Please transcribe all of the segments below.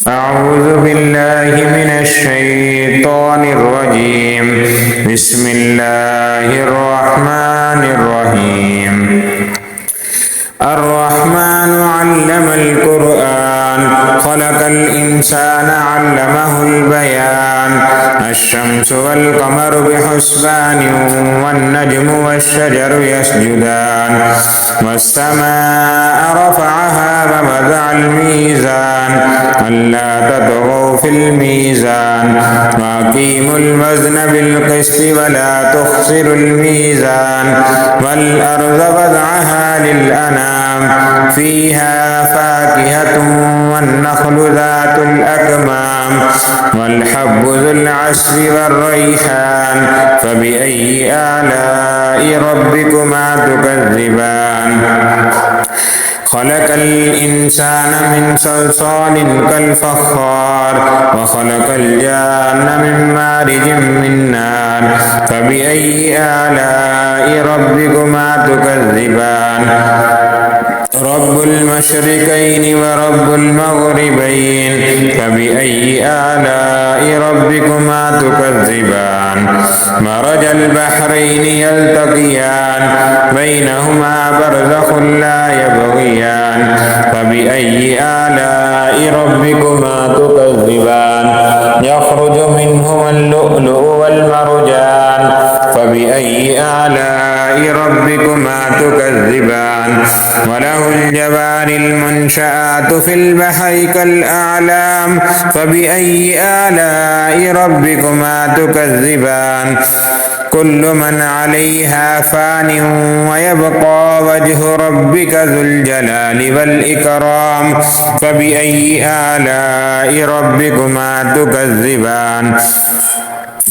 أعوذ بالله من الشيطان الرجيم. بسم الله الرحمن الرحيم. الرحمن علم القرآن خلق الإنسان علمه البيان. الشمس والقمر بحسبان والنجم والشجر يسجدان والسماء رفعها ووضع الميزان ألا تطغوا في الميزان وأقيموا الوزن بالقسط ولا تخسروا الميزان والأرض وضعها للأنام فيها فاكهة والنخل ذات الأكمام والحب ذو العصف والريحان فبأي آلاء ربكما تكذبان. خلق الإنسان من صلصال كالفخار وخلق الجان من مارج من نار فبأي آلاء ربكما تكذبان. رب المشرقين ورب المغربين فبأي آلاء ربكما تكذبان. مرج البحرين يلتقيان بينهما برزخ لا يبغيان فبأي آلاء ربكما تكذبان. يخرج منهما اللؤلؤ والمرجان فبأي آلاء ربكما تكذبان. وله الجوار المنشآت في البحر كالأعلام فبأي آلاء ربكما تكذبان. كل من عليها فان ويبقى وجه ربك ذو الجلال والإكرام فبأي آلاء ربكما تكذبان.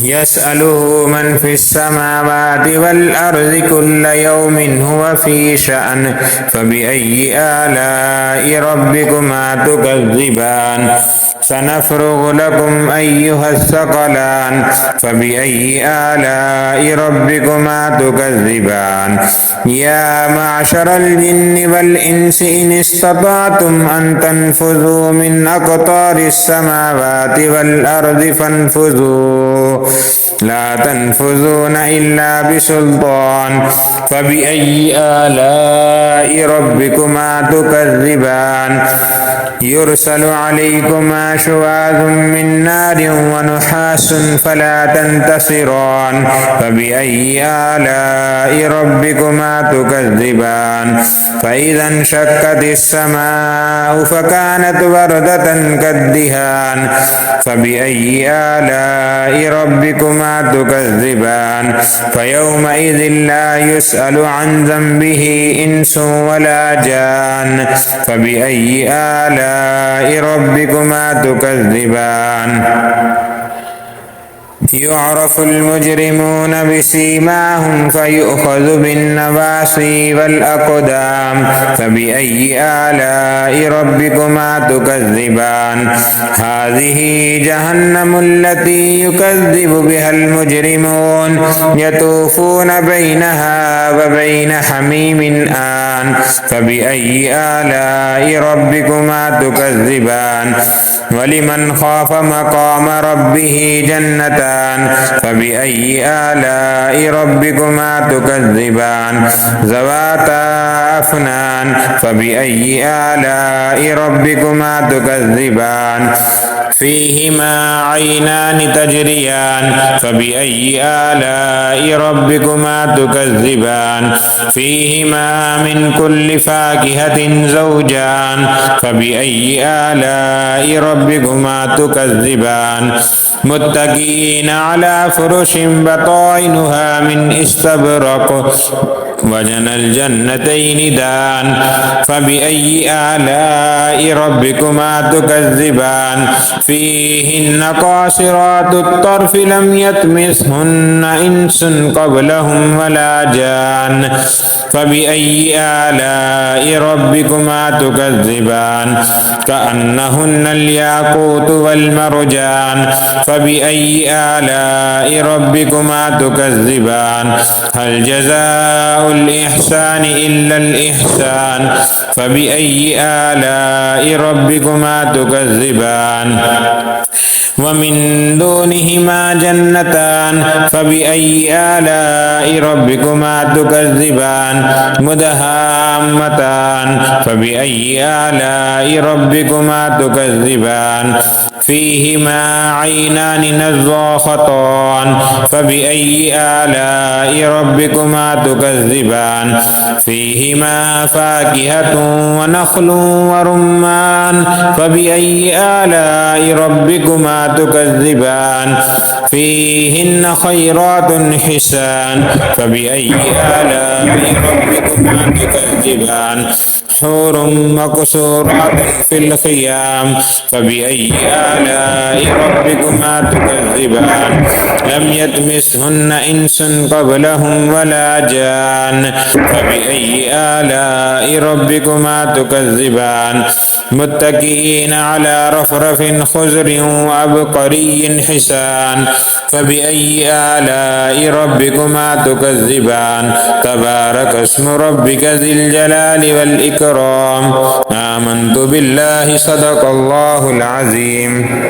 يسأله من في السماوات والأرض كل يوم هو في شأن فبأي آلاء ربكما تكذبان. سنفرغ لكم أيها الثقلان فبأي آلاء ربكما تكذبان. يا معشر الجن والإنس إن استطعتم أن تنفذوا من أقطار السماوات والأرض فانفذوا لا تنفذون إلا بسلطان فبأي آلاء ربكما تكذبان. يرسل عليكما شواظ من نار ونحاس فلا تنتصران فبأي آلاء ربكما تكذبان. فإذا انشقت السماء فكانت وردة كالدهان فبأي آلاء ربكما تكذبان. فيومئذ لا يسأل عن ذنبه إنس ولا جان فبأي آلاء ربكما تكذبان. يعرف المجرمون بسيماهم فيؤخذ بالنواصي والأقدام فبأي آلاء ربكما تكذبان. هذه جهنم التي يكذب بها المجرمون يطوفون بينها وبين حميم آن فبأي آلاء ربكما تكذبان. ولمن خاف مقام ربه جنتان فبأي آلاء ربكما تكذبان. ذواتا أفنان فبأي آلاء ربكما تكذبان. فيهما عينان تجريان فبأي آلاء ربكما تكذبان. فيهما من كل فاكهة زوجان فبأي آلاء ربكما تكذبان. متكئين على فرش بطائنها من استبرق وجنى الجنتين دان فبأي آلاء ربكما تكذبان. فيهن قاصرات الطرف لم يطمثهن إنس قبلهم ولا جان فبأي آلاء ربكما تكذبان كأنهن الياقوت والمرجان فبأي آلاء ربكما تكذبان هل جزاء الإحسان إلا الإحسان فبأي آلاء ربكما تكذبان ومن دونهما جنتان فبأي آلاء ربكما تكذبان مدهامتان فبأي آلاء ربكما تكذبان فيهما عينان نضاختان فبأي آلاء ربكما تكذبان فيهما فاكهة ونخل ورمان فبأي آلاء ربكما تكذبان فيهن خيرات حسان فبأي آلاء ربكما تكذبان حور مقصورات في الخيام فبأي آلاء ربكما تكذبان لم يطمثهن إنس قبلهم ولا جان فبأي آلاء ربكما تكذبان متكئين على رفرف خضر وعبقري حسان فبأي آلاء ربكما تكذبان تبارك اسم ربك ذي الجلال والإكرام آمنت بالله صدق الله العظيم.